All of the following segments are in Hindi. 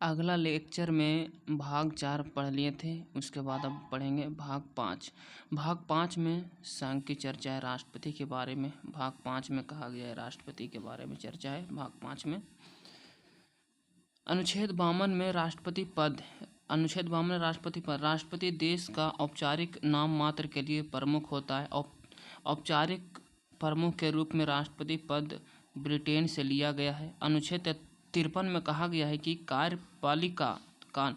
अगला लेक्चर में भाग 4 पढ़ लिए थे, उसके बाद अब पढ़ेंगे भाग 5। भाग 5 में संघ की चर्चा है, राष्ट्रपति के बारे में। भाग 5 में कहा गया है राष्ट्रपति के बारे में चर्चा है। भाग 5 में अनुच्छेद 52 में राष्ट्रपति पद। अनुच्छेद 52 में राष्ट्रपति पद। राष्ट्रपति देश का औपचारिक नाम मात्र के लिए प्रमुख होता है। औपचारिक प्रमुख के रूप में राष्ट्रपति पद ब्रिटेन से लिया गया है। अनुच्छेद 53 में कहा गया है कि कार्यपालिका का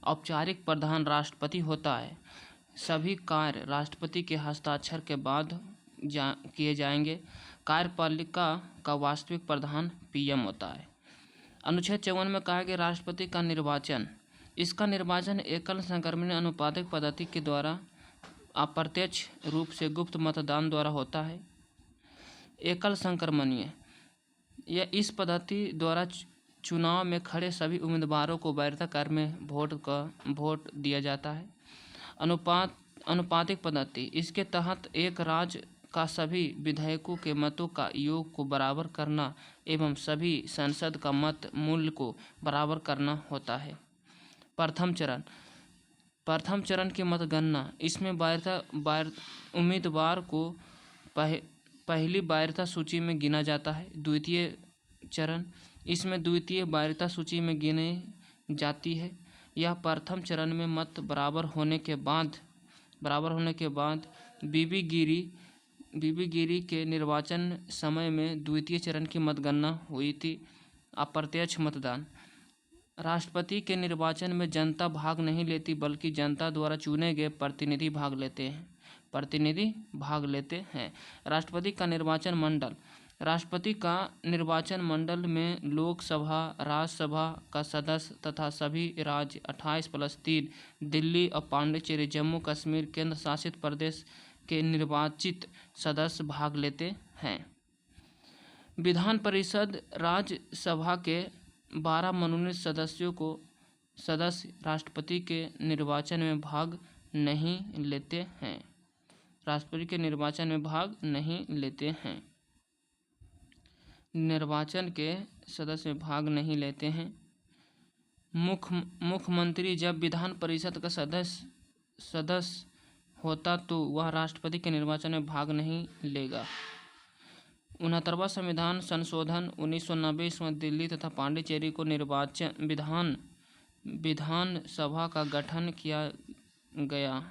औपचारिक प्रधान राष्ट्रपति होता है। सभी कार्य राष्ट्रपति के हस्ताक्षर के बाद किए जाएंगे। कार्यपालिका का वास्तविक प्रधान पीएम होता है। अनुच्छेद 54 में कहा गया राष्ट्रपति का निर्वाचन। इसका निर्वाचन एकल संक्रमणीय अनुपातिक पद्धति के द्वारा अप्रत्यक्ष रूप से गुप्त मतदान द्वारा होता है। एकल संक्रमणीय यह इस पद्धति द्वारा चुनाव में खड़े सभी उम्मीदवारों को वैधता क्रम में वोट दिया जाता है। अनुपातिक पद्धति इसके तहत एक राज्य का सभी विधायकों के मतों का योग को बराबर करना एवं सभी संसद का मत मूल्य को बराबर करना होता है। प्रथम चरण की मतगणना। इसमें उम्मीदवार को पहली वरीयता सूची में गिना जाता है। द्वितीय चरण इसमें द्वितीय वरीयता सूची में गिने जाती है। यह प्रथम चरण में मत बराबर होने के बाद बीबी गिरी के निर्वाचन समय में द्वितीय चरण की मतगणना हुई थी। अप्रत्यक्ष मतदान। राष्ट्रपति के निर्वाचन में जनता भाग नहीं लेती, बल्कि जनता द्वारा चुने गए प्रतिनिधि भाग लेते हैं। राष्ट्रपति का निर्वाचन मंडल। राष्ट्रपति का निर्वाचन मंडल में लोकसभा, राज्यसभा का सदस्य तथा सभी राज्य 28+3 दिल्ली और पांडिचेरी, जम्मू कश्मीर केंद्र शासित प्रदेश के निर्वाचित सदस्य भाग लेते हैं। विधान परिषद। राज्यसभा के 12 मनोनीत सदस्य राष्ट्रपति के निर्वाचन में भाग नहीं लेते हैं। निर्वाचन के सदस्य भाग नहीं लेते हैं। मुख्यमंत्री जब विधान परिषद का सदस्य होता तो वह राष्ट्रपति के निर्वाचन में भाग नहीं लेगा। 69वां संविधान संशोधन 1990 इसमें दिल्ली तथा पांडिचेरी को विधान सभा का गठन किया गया।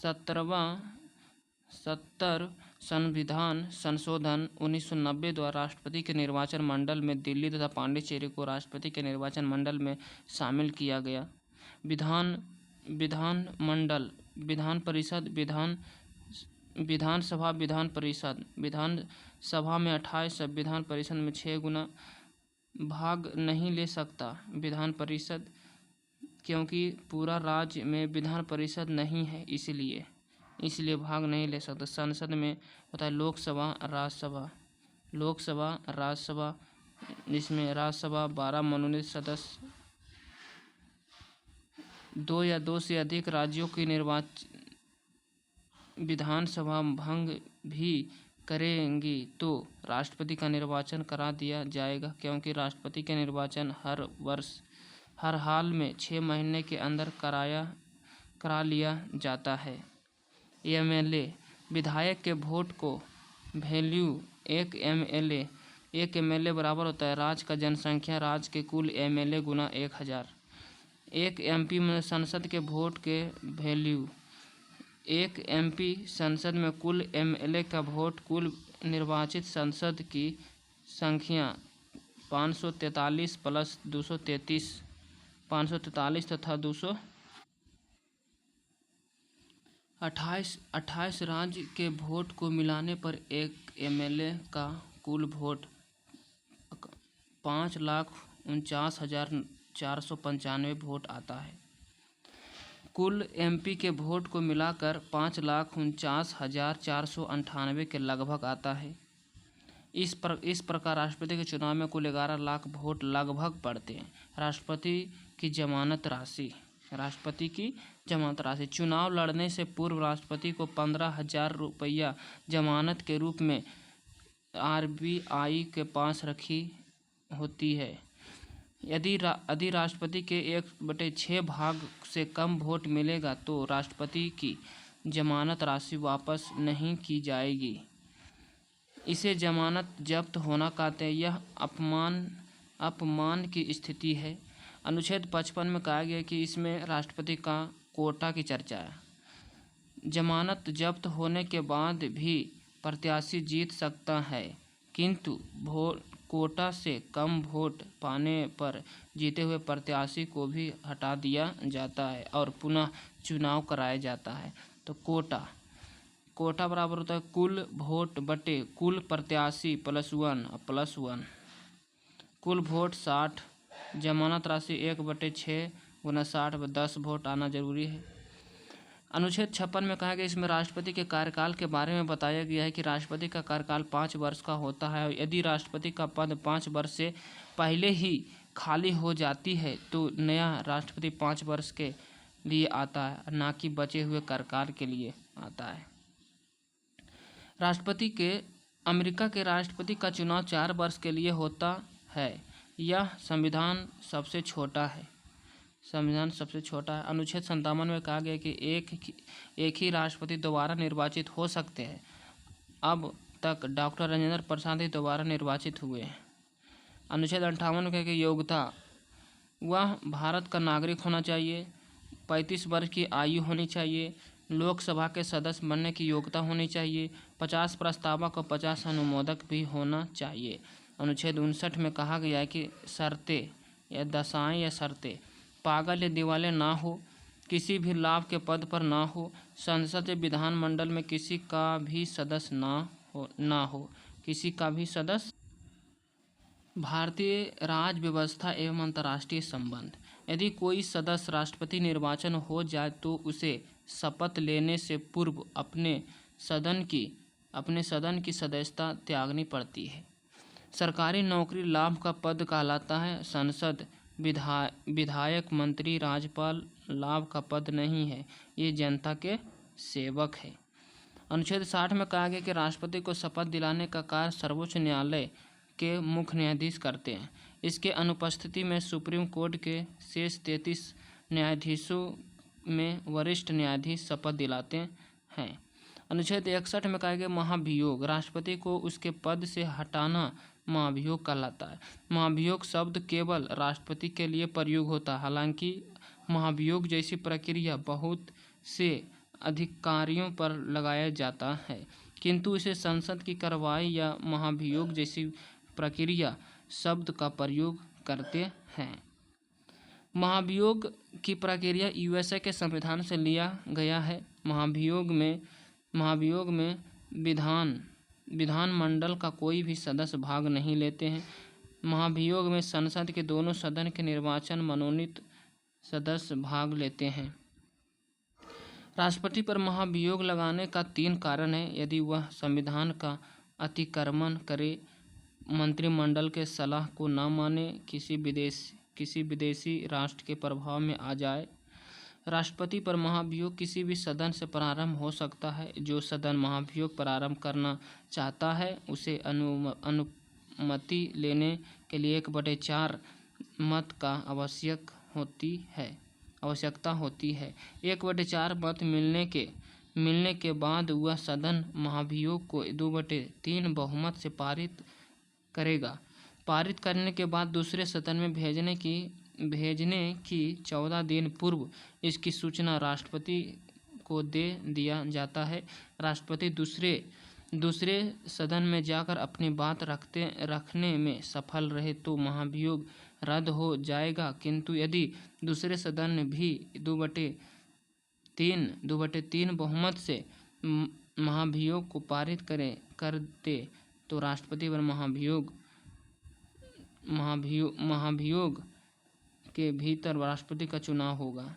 70 संविधान संशोधन 1990 द्वारा राष्ट्रपति के निर्वाचन मंडल में दिल्ली तथा पांडिचेरी को राष्ट्रपति के निर्वाचन मंडल में शामिल किया गया। विधानमंडल। विधान परिषद। विधानसभा। विधान परिषद। विधानसभा में 28, विधान परिषद में 6 गुना भाग नहीं ले सकता विधान परिषद, क्योंकि पूरा राज्य में विधान परिषद नहीं है, इसलिए भाग नहीं ले सकता। संसद में होता है लोकसभा, राज्यसभा, जिसमें राज्यसभा 12 मनोनीत सदस्य, 2 या 2 से अधिक राज्यों की विधानसभा भंग भी करेंगी तो राष्ट्रपति का निर्वाचन करा दिया जाएगा, क्योंकि राष्ट्रपति के निर्वाचन हर हाल में 6 महीने के अंदर करा लिया जाता है। एमएलए। विधायक के वोट को वैल्यू एक एमएलए बराबर होता है राज्य का जनसंख्या, राज्य के कुल एमएलए गुना 1000। एक एमपी में संसद के वोट के वैल्यू। एक एमपी संसद में कुल एमएलए का वोट कुल निर्वाचित संसद की संख्या 543 प्लस 233 543 तथा 228 राज्य के वोट को मिलाने पर एक एमएलए का कुल वोट 5,49,495 वोट आता है। कुल एमपी के वोट को मिलाकर 5,49,498 के लगभग आता है। इस प्रकार राष्ट्रपति के चुनाव में कुल 11 लाख वोट लगभग पड़ते हैं। राष्ट्रपति की जमानत राशि। चुनाव लड़ने से पूर्व राष्ट्रपति को 15,000 रुपया जमानत के रूप में आरबीआई के पास रखी होती है। यदि राष्ट्रपति के 1/6 भाग से कम वोट मिलेगा तो राष्ट्रपति की जमानत राशि वापस नहीं की जाएगी। इसे जमानत जब्त होना कहते हैं। यह अपमान की स्थिति है। अनुच्छेद 55 में कहा गया कि इसमें राष्ट्रपति का कोटा की चर्चा है। जमानत जब्त होने के बाद भी प्रत्याशी जीत सकता है, किंतु कोटा से कम वोट पाने पर जीते हुए प्रत्याशी को भी हटा दिया जाता है और पुनः चुनाव कराया जाता है। तो कोटा बराबर होता है कुल वोट बटे कुल प्रत्याशी +1 कुल वोट 60। जमानत राशि 1/6 गुना 60 10 वोट आना जरूरी है। अनुच्छेद 56 में कहा गया इसमें राष्ट्रपति के कार्यकाल के बारे में बताया गया है कि राष्ट्रपति का कार्यकाल 5 वर्ष का होता है और यदि राष्ट्रपति का पद 5 वर्ष से पहले ही खाली हो जाती है तो नया राष्ट्रपति 5 वर्ष के लिए आता है, ना कि बचे हुए कार्यकाल के लिए आता है। अमेरिका के राष्ट्रपति का चुनाव 4 वर्ष के लिए होता है। यह संविधान सबसे छोटा है। अनुच्छेद 57 में कहा गया कि एक ही राष्ट्रपति दोबारा निर्वाचित हो सकते हैं। अब तक डॉक्टर राजेंद्र प्रसाद ही दोबारा निर्वाचित हुए हैं। अनुच्छेद 58 में कहा कि योग्यता, वह भारत का नागरिक होना चाहिए, 35 वर्ष की आयु होनी चाहिए, लोकसभा के सदस्य बनने की योग्यता होनी चाहिए, 50 प्रस्तावक और 50 अनुमोदक भी होना चाहिए। अनुच्छेद 59 में कहा गया है कि शर्तें या दशाएं या शर्तें, पागल या दिवाले ना हो, किसी भी लाभ के पद पर ना हो, संसद या विधानमंडल में किसी का भी सदस्य ना हो किसी का भी सदस्य। भारतीय राज्य व्यवस्था एवं अंतर्राष्ट्रीय संबंध, यदि कोई सदस्य राष्ट्रपति निर्वाचन हो जाए तो उसे शपथ लेने से पूर्व अपने सदन की सदस्यता त्यागनी पड़ती है। सरकारी नौकरी लाभ का पद कहलाता है। संसद, विधायक, मंत्री, राज्यपाल लाभ का पद नहीं है, ये जनता के सेवक है। अनुच्छेद 60 में कहा गया कि राष्ट्रपति को शपथ दिलाने का कार्य सर्वोच्च न्यायालय के मुख्य न्यायाधीश करते हैं। इसके अनुपस्थिति में सुप्रीम कोर्ट के शेष 33 न्यायाधीशों में वरिष्ठ न्यायाधीश शपथ दिलाते हैं। अनुच्छेद 61 में कहा गया महाभियोग, राष्ट्रपति को उसके पद से हटाना महाभियोग कहलाता है। महाभियोग शब्द केवल राष्ट्रपति के लिए प्रयोग होता है। हालांकि महाभियोग जैसी प्रक्रिया बहुत से अधिकारियों पर लगाया जाता है, किंतु इसे संसद की कार्रवाई या महाभियोग जैसी प्रक्रिया शब्द का प्रयोग करते हैं। महाभियोग की प्रक्रिया यूएसए के संविधान से लिया गया है। महाभियोग में विधानमंडल का कोई भी सदस्य भाग नहीं लेते हैं। महाभियोग में संसद के दोनों सदन के निर्वाचन मनोनीत सदस्य भाग लेते हैं। राष्ट्रपति पर महाभियोग लगाने का 3 कारण है। यदि वह संविधान का अतिक्रमण करे, मंत्रिमंडल के सलाह को न माने, किसी विदेशी राष्ट्र के प्रभाव में आ जाए। राष्ट्रपति पर महाभियोग किसी भी सदन से प्रारंभ हो सकता है। जो सदन महाभियोग प्रारंभ करना चाहता है उसे अनुमति लेने के लिए 1/4 मत का आवश्यकता होती है। 1/4 मत मिलने के बाद वह सदन महाभियोग को 2/3 बहुमत से पारित करेगा। पारित करने के बाद दूसरे सदन में भेजने की 14 दिन पूर्व इसकी सूचना राष्ट्रपति को दे दिया जाता है। राष्ट्रपति दूसरे सदन में जाकर अपनी बात रखने में सफल रहे तो महाभियोग रद्द हो जाएगा, किंतु यदि दूसरे सदन ने भी 2/3 बहुमत से महाभियोग को पारित कर दे तो राष्ट्रपति पर महाभियोग के भीतर राष्ट्रपति का चुनाव होगा।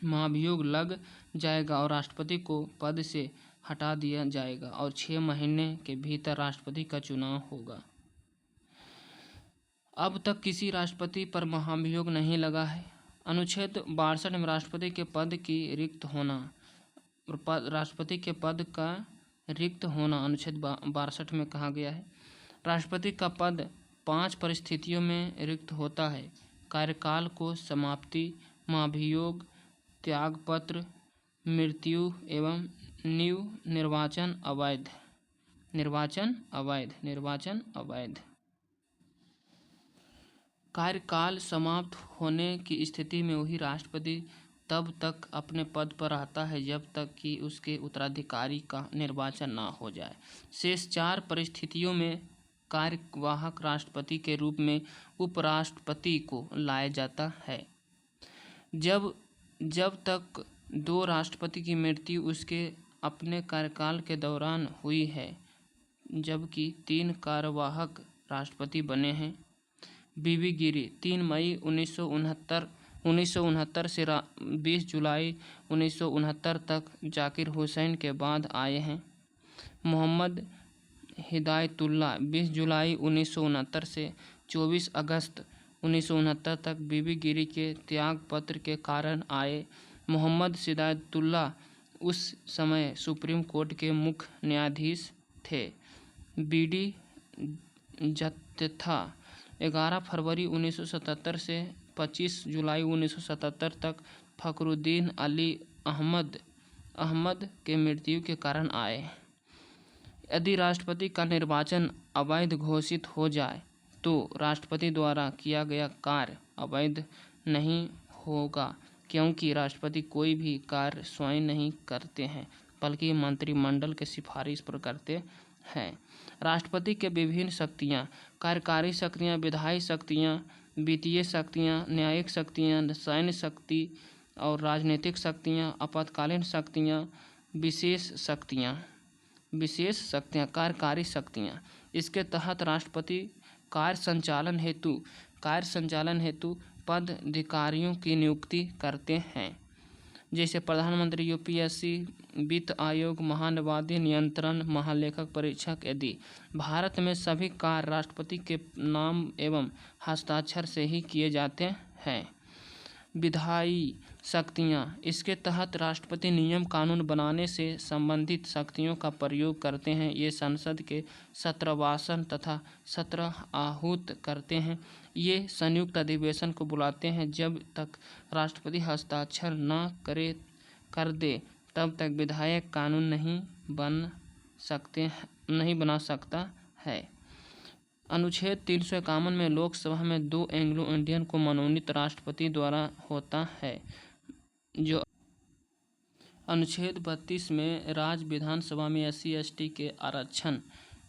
महाभियोग लग जाएगा और राष्ट्रपति को पद से हटा दिया जाएगा और 6 महीने के भीतर राष्ट्रपति का चुनाव होगा। अब तक किसी राष्ट्रपति पर महाभियोग नहीं लगा है। अनुच्छेद 62 में राष्ट्रपति के पद का रिक्त होना अनुच्छेद 62 में कहा गया है। राष्ट्रपति का पद 5 परिस्थितियों में रिक्त होता है: कार्यकाल को समाप्ति, महाभियोग, त्यागपत्र, मृत्यु एवं निर्वाचन अवैध। कार्यकाल समाप्त होने की स्थिति में वही राष्ट्रपति तब तक अपने पद पर रहता है जब तक कि उसके उत्तराधिकारी का निर्वाचन ना हो जाए। शेष 4 परिस्थितियों में कार्यवाहक राष्ट्रपति के रूप में उपराष्ट्रपति को लाया जाता है। जब तक 2 राष्ट्रपति की मृत्यु उसके अपने कार्यकाल के दौरान हुई है, जबकि 3 कार्यवाहक राष्ट्रपति बने हैं। बीबी गिरी 3 मई 1969 से 20 जुलाई 1969 तक जाकिर हुसैन के बाद आए हैं। मोहम्मद हिदायतुल्लाह 20 जुलाई 1969 से 24 अगस्त 1969 तक बीबी गिरी के त्यागपत्र के कारण आए। मोहम्मद हिदायतुल्लाह उस समय सुप्रीम कोर्ट के मुख्य न्यायाधीश थे। बीडी जत्था 11 फरवरी 1977 से 25 जुलाई 1977 तक फखरुद्दीन अली अहमद के मृत्यु के कारण आए। यदि राष्ट्रपति का निर्वाचन अवैध घोषित हो जाए तो राष्ट्रपति द्वारा किया गया कार्य अवैध नहीं होगा, क्योंकि राष्ट्रपति कोई भी कार्य स्वयं नहीं करते हैं बल्कि मंत्रिमंडल के सिफारिश पर करते हैं। राष्ट्रपति के विभिन्न शक्तियाँ: कार्यकारी शक्तियाँ, विधायी शक्तियाँ, वित्तीय शक्तियाँ, न्यायिक शक्तियाँ, सैन्य शक्ति और राजनीतिक शक्तियाँ, आपातकालीन शक्तियाँ, विशेष शक्तियाँ। कार्यकारी शक्तियाँ, इसके तहत राष्ट्रपति कार्य संचालन हेतु पदाधिकारियों की नियुक्ति करते हैं, जैसे प्रधानमंत्री, यूपीएससी, वित्त आयोग, महानियामक नियंत्रण, महालेखक परीक्षक आदि। भारत में सभी कार्य राष्ट्रपति के नाम एवं हस्ताक्षर से ही किए जाते हैं। विधायी शक्तियाँ, इसके तहत राष्ट्रपति नियम कानून बनाने से संबंधित शक्तियों का प्रयोग करते हैं। ये संसद के सत्रवासन तथा सत्र आहूत करते हैं। ये संयुक्त अधिवेशन को बुलाते हैं। जब तक राष्ट्रपति हस्ताक्षर न कर दे तब तक विधायक कानून नहीं बना सकता है। अनुच्छेद 351 में लोकसभा में 2 एंग्लो इंडियन को मनोनीत राष्ट्रपति द्वारा होता है। जो अनुच्छेद 32 में राज्य विधानसभा में SC/ST के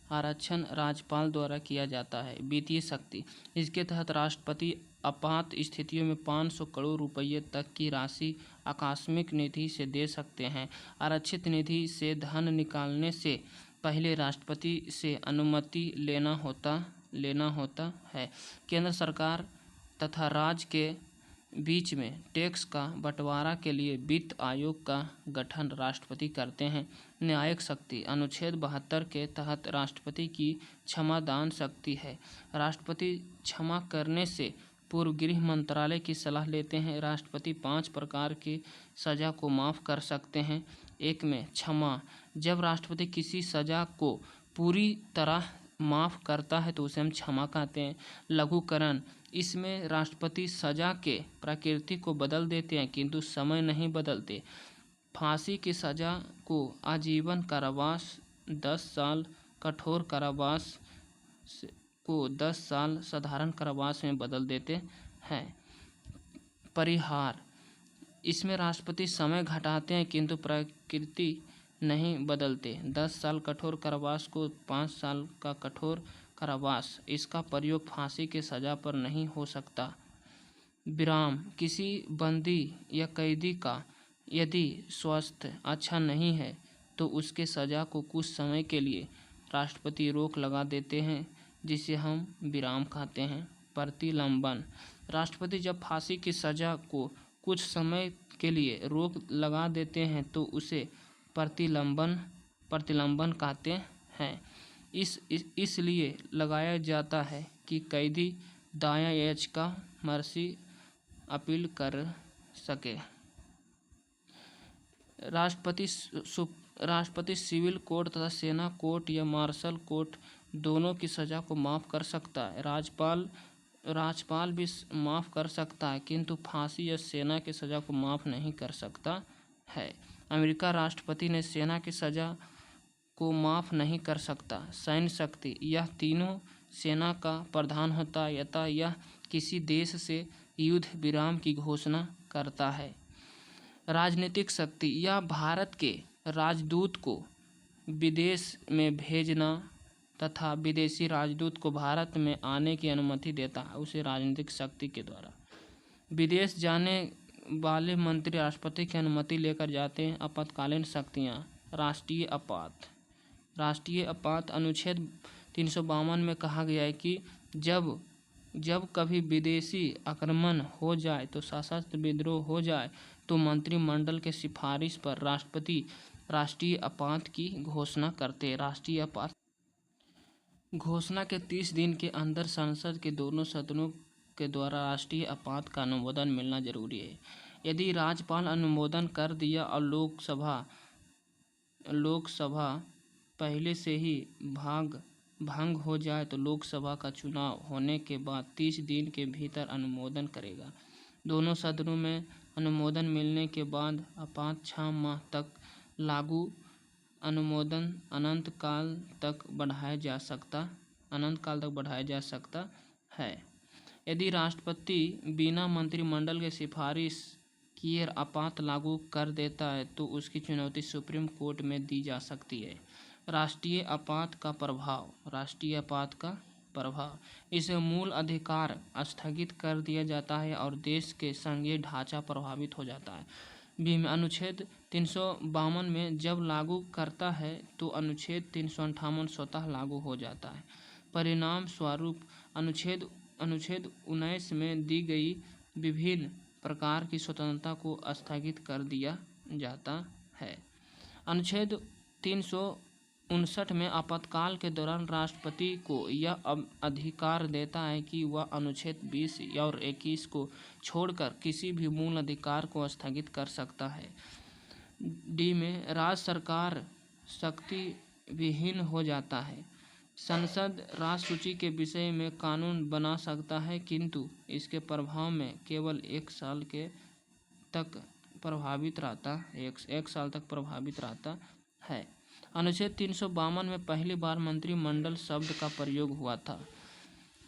आरक्षण राज्यपाल द्वारा किया जाता है। वित्तीय शक्ति, इसके तहत राष्ट्रपति आपात स्थितियों में 500 करोड़ रुपये तक की राशि आकस्मिक निधि से दे सकते हैं। आरक्षित निधि से धन निकालने से पहले राष्ट्रपति से अनुमति लेना होता है। केंद्र सरकार तथा राज्य के बीच में टैक्स का बंटवारा के लिए वित्त आयोग का गठन राष्ट्रपति करते हैं। न्यायिक शक्ति, अनुच्छेद 72 के तहत राष्ट्रपति की क्षमादान शक्ति है। राष्ट्रपति क्षमा करने से पूर्व गृह मंत्रालय की सलाह लेते हैं। राष्ट्रपति 5 प्रकार की सजा को माफ़ कर सकते हैं। 1 में क्षमा, जब राष्ट्रपति किसी सजा को पूरी तरह माफ़ करता है तो उसे हम क्षमा कहते हैं। लघुकरण, इसमें राष्ट्रपति सजा के प्रकृति को बदल देते हैं किंतु समय नहीं बदलते। फांसी की सजा को आजीवन कारावास 10 साल, कठोर कारावास को 10 साल साधारण कारावास में बदल देते हैं। परिहार, इसमें राष्ट्रपति समय घटाते हैं किंतु प्रकृति नहीं बदलते। 10 साल कठोर कारावास को 5 साल का कठोर कारावास। इसका प्रयोग फांसी की सजा पर नहीं हो सकता। विराम, किसी बंदी या कैदी का यदि स्वास्थ्य अच्छा नहीं है तो उसके सजा को कुछ समय के लिए राष्ट्रपति रोक लगा देते हैं, जिसे हम विराम कहते हैं। प्रतिलंबन, राष्ट्रपति जब फांसी की सजा को कुछ समय के लिए रोक लगा देते हैं तो उसे प्रतिलंबन कहते हैं। इसलिए लगाया जाता है कि कैदी दाया याचिका मर्सी अपील कर सके। राष्ट्रपति सिविल कोर्ट तथा सेना कोर्ट या मार्शल कोर्ट दोनों की सज़ा को माफ़ कर सकता है। राज्यपाल भी माफ़ कर सकता है, किंतु फांसी या सेना की सज़ा को माफ़ नहीं कर सकता है। अमेरिका राष्ट्रपति ने सेना की सज़ा को माफ़ नहीं कर सकता। सैन्य शक्ति, यह तीनों सेना का प्रधान होता है अतः यह किसी देश से युद्ध विराम की घोषणा करता है। राजनीतिक शक्ति, यह भारत के राजदूत को विदेश में भेजना तथा विदेशी राजदूत को भारत में आने की अनुमति देता है, उसे राजनीतिक शक्ति के द्वारा। विदेश जाने वाले मंत्री राष्ट्रपति की अनुमति लेकर जाते हैं। आपातकालीन शक्तियाँ, राष्ट्रीय आपात अनुच्छेद 352 में कहा गया है कि जब कभी विदेशी आक्रमण हो जाए तो सशस्त्र विद्रोह हो जाए तो मंत्रिमंडल के सिफारिश पर राष्ट्रपति राष्ट्रीय आपात की घोषणा करते हैं। राष्ट्रीय आपात घोषणा के 30 दिन के अंदर संसद के दोनों सदनों के द्वारा राष्ट्रीय आपात का अनुमोदन मिलना जरूरी है। यदि राज्यपाल अनुमोदन कर दिया और लोकसभा पहले से ही भंग हो जाए तो लोकसभा का चुनाव होने के बाद 30 दिन के भीतर अनुमोदन करेगा। दोनों सदनों में अनुमोदन मिलने के बाद आपात 6 माह तक लागू, अनुमोदन अनंत काल तक बढ़ाया जा सकता है। यदि राष्ट्रपति बिना मंत्रिमंडल के सिफारिश किए आपात लागू कर देता है तो उसकी चुनौती सुप्रीम कोर्ट में दी जा सकती है। राष्ट्रीय आपात का प्रभाव, इसे मूल अधिकार स्थगित कर दिया जाता है और देश के संघीय ढांचा प्रभावित हो जाता है। अनुच्छेद 352 में जब लागू करता है तो अनुच्छेद 358 स्वतः लागू हो जाता है। परिणाम स्वरूप अनुच्छेद 19 में दी गई विभिन्न प्रकार की स्वतंत्रता को स्थगित कर दिया जाता है। अनुच्छेद 359 में आपातकाल के दौरान राष्ट्रपति को यह अधिकार देता है कि वह अनुच्छेद 20 और 21 को छोड़कर किसी भी मूल अधिकार को स्थगित कर सकता है। डी में राज्य सरकार शक्ति विहीन हो जाता है। संसद राज्य सूची के विषय में कानून बना सकता है, किंतु इसके प्रभाव में केवल 1 साल तक प्रभावित रहता है। अनुच्छेद 352 में पहली बार मंत्रिमंडल शब्द का प्रयोग हुआ था।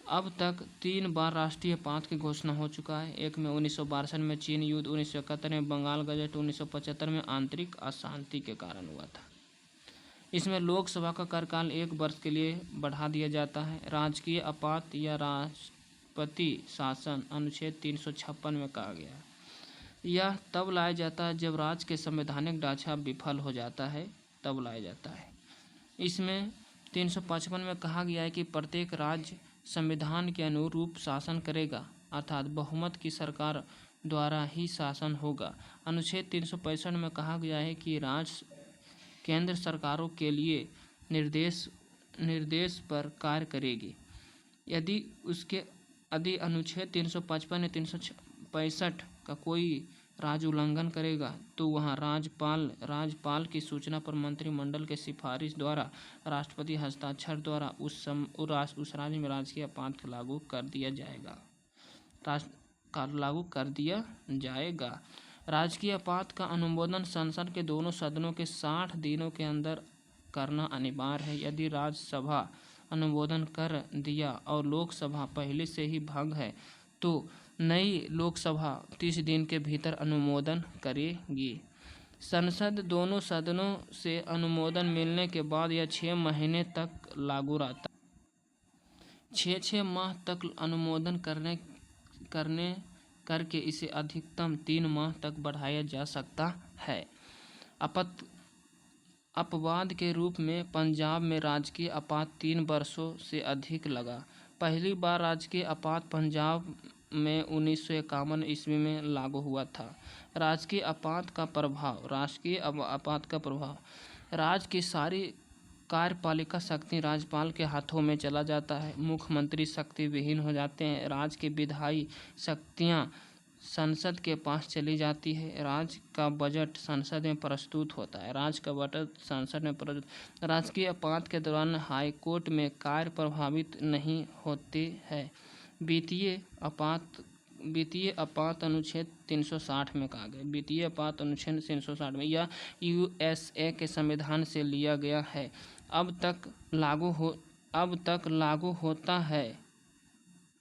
अब तक 3 बार राष्ट्रीय आपात की घोषणा हो चुका है। एक में 1962 में चीन युद्ध, 1971 में बंगाल गजट, 1975 में आंतरिक अशांति के कारण हुआ था। इसमें लोकसभा का कार्यकाल 1 वर्ष के लिए बढ़ा दिया जाता है। राजकीय आपात या राष्ट्रपति शासन अनुच्छेद 356 में कहा गया है। यह तब लाया जाता है जब राज्य के संवैधानिक ढांचा विफल हो जाता है, तब लाया जाता है। इसमें 355 में कहा गया है कि प्रत्येक राज्य संविधान के अनुरूप शासन करेगा, अर्थात बहुमत की सरकार द्वारा ही शासन होगा। अनुच्छेद 365 में कहा गया है कि राज्य केंद्र सरकारों के लिए निर्देश पर कार्य करेगी। यदि अनुच्छेद 355 या 365 का कोई राज्य उल्लंघन करेगा तो वहाँ राज्यपाल की सूचना पर मंत्रिमंडल के सिफारिश द्वारा राष्ट्रपति हस्ताक्षर द्वारा उस राज्य में राजकीय आपात लागू कर दिया जाएगा। राजकीय आपात का अनुमोदन संसद के दोनों सदनों के 60 दिनों के अंदर करना अनिवार्य है। यदि राज्यसभा अनुमोदन कर दिया और लोकसभा पहले से ही भंग है तो नई लोकसभा 30 दिन के भीतर अनुमोदन करेगी। संसद दोनों सदनों से अनुमोदन मिलने के बाद यह 6 महीने तक लागू रहता है। 6 माह तक अनुमोदन करके इसे अधिकतम 3 माह तक बढ़ाया जा सकता है। अपवाद के रूप में पंजाब में राजकीय आपात 3 वर्षों से अधिक लगा। पहली बार राजकीय आपात पंजाब में 1951 ईस्वी में लागू हुआ था। राजकीय आपात का प्रभाव, राज्य की सारी कार्यपालिका शक्ति राज्यपाल के हाथों में चला जाता है। मुख्यमंत्री शक्ति विहीन हो जाते हैं। राज्य की विधायी शक्तियाँ संसद के पास चली जाती है। राज्य का बजट संसद में प्रस्तुत होता है। राज्य का बजट संसद में प्रस्तुत। राजकीय आपात के दौरान हाईकोर्ट में कार्य प्रभावित नहीं होते हैं। वित्तीय आपात अनुच्छेद 360 में कहा गया। वित्तीय आपात अनुच्छेद 360 में यह यूएसए के संविधान से लिया गया है।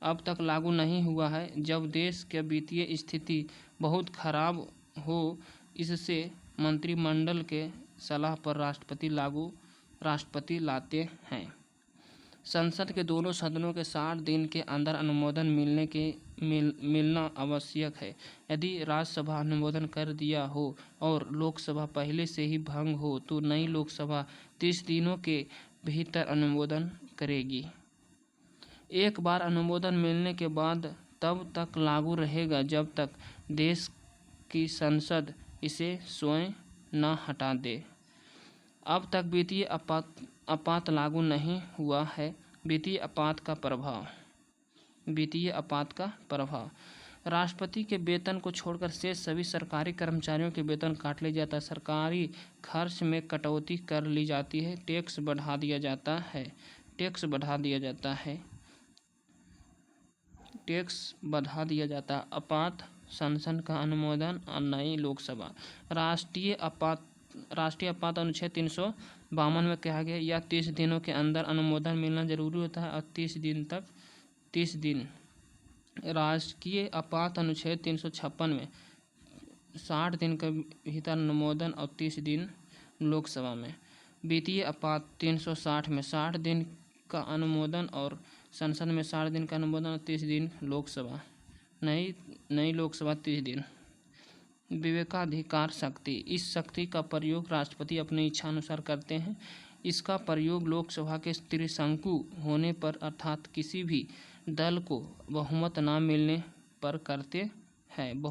अब तक लागू नहीं हुआ है। जब देश की वित्तीय स्थिति बहुत खराब हो, इससे मंत्रिमंडल के सलाह पर राष्ट्रपति लाते हैं। संसद के दोनों सदनों के 60 दिन के अंदर अनुमोदन मिलना आवश्यक है। यदि राज्यसभा अनुमोदन कर दिया हो और लोकसभा पहले से ही भंग हो तो नई लोकसभा 30 दिनों के भीतर अनुमोदन करेगी। एक बार अनुमोदन मिलने के बाद तब तक लागू रहेगा जब तक देश की संसद इसे स्वयं न हटा दे। अब तक वित्तीय आपात लागू नहीं हुआ है। वित्तीय आपात का प्रभाव राष्ट्रपति के वेतन को छोड़कर शेष सभी सरकारी कर्मचारियों के वेतन काट लिया जाता है। सरकारी खर्च में कटौती कर ली जाती है। टैक्स बढ़ा दिया जाता है। आपात संसद का अनुमोदन और नई लोकसभा। राष्ट्रीय आपात अनुच्छेद 352 में कहा गया यह 30 दिनों के अंदर अनुमोदन मिलना जरूरी होता है और 30 दिन। राजकीय आपात अनुच्छेद 356 में 60 दिन के भीतर अनुमोदन और 30 दिन लोकसभा में। वित्तीय आपात 360 में 60 दिन का अनुमोदन और संसद में 60 दिन का अनुमोदन और 30 दिन लोकसभा। नई लोकसभा 30 दिन। विवेकाधिकार शक्ति। इस शक्ति का प्रयोग राष्ट्रपति अपनी इच्छा अनुसार करते हैं। इसका प्रयोग लोकसभा के त्रिशंकु होने पर अर्थात किसी भी दल को बहुमत न मिलने पर करते हैं।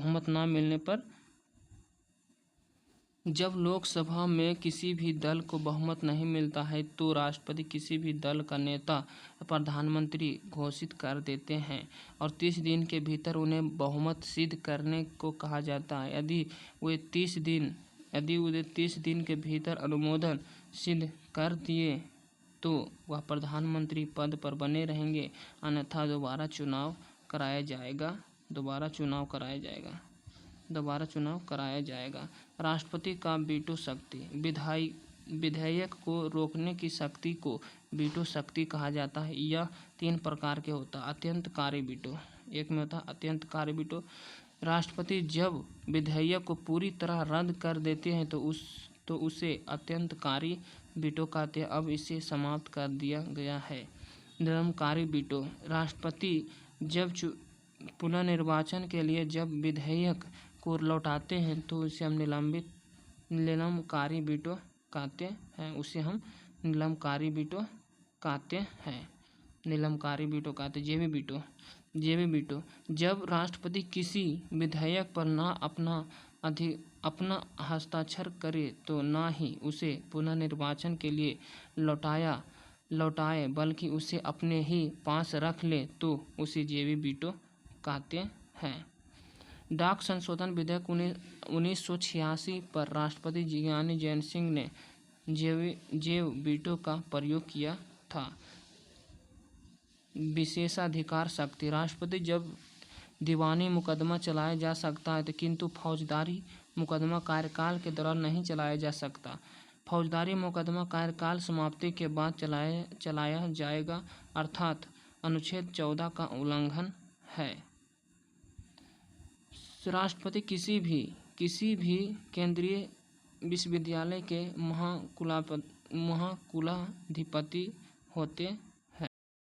जब लोकसभा में किसी भी दल को बहुमत नहीं मिलता है तो राष्ट्रपति किसी भी दल का नेता प्रधानमंत्री घोषित कर देते हैं और 30 दिन के भीतर उन्हें बहुमत सिद्ध करने को कहा जाता है। यदि वे 30 दिन के भीतर अनुमोदन सिद्ध कर दिए तो वह प्रधानमंत्री पद पर बने रहेंगे, अन्यथा दोबारा चुनाव कराया जाएगा। राष्ट्रपति का वीटो शक्ति। विधेयक को रोकने की शक्ति को वीटो शक्ति कहा जाता है। यह 3 प्रकार के होता है। अत्यंतकारी वीटो। एक में होता है अत्यंतकारी वीटो। राष्ट्रपति जब विधेयक को पूरी तरह रद्द कर देते हैं तो उसे अत्यंतकारी वीटो कहते हैं। अब इसे समाप्त कर दिया गया है। निलंबनकारी वीटो। राष्ट्रपति जब पुनर्निर्वाचन के लिए जब विधेयक को लौटाते हैं तो उसे हम निलंबनकारी वीटो कहते हैं। जेबी वीटो। जब राष्ट्रपति किसी विधेयक पर न अपना हस्ताक्षर करे तो न ही उसे पुनर्निर्वाचन के लिए लौटाए बल्कि उसे अपने ही पास रख ले तो उसे जेबी वीटो कहते हैं। डाक संशोधन विधेयक 1986 पर राष्ट्रपति ज्ञानी जैन सिंह ने जेब वीटो का प्रयोग किया था। विशेषाधिकार शक्ति। राष्ट्रपति जब दीवानी मुकदमा चलाया जा सकता है किंतु फौजदारी मुकदमा कार्यकाल के दौरान नहीं चलाया जा सकता। फौजदारी मुकदमा कार्यकाल समाप्ति के बाद चलाया जाएगा अर्थात अनुच्छेद 14 का उल्लंघन है। राष्ट्रपति किसी भी केंद्रीय विश्वविद्यालय के महाकुलाधिपति होते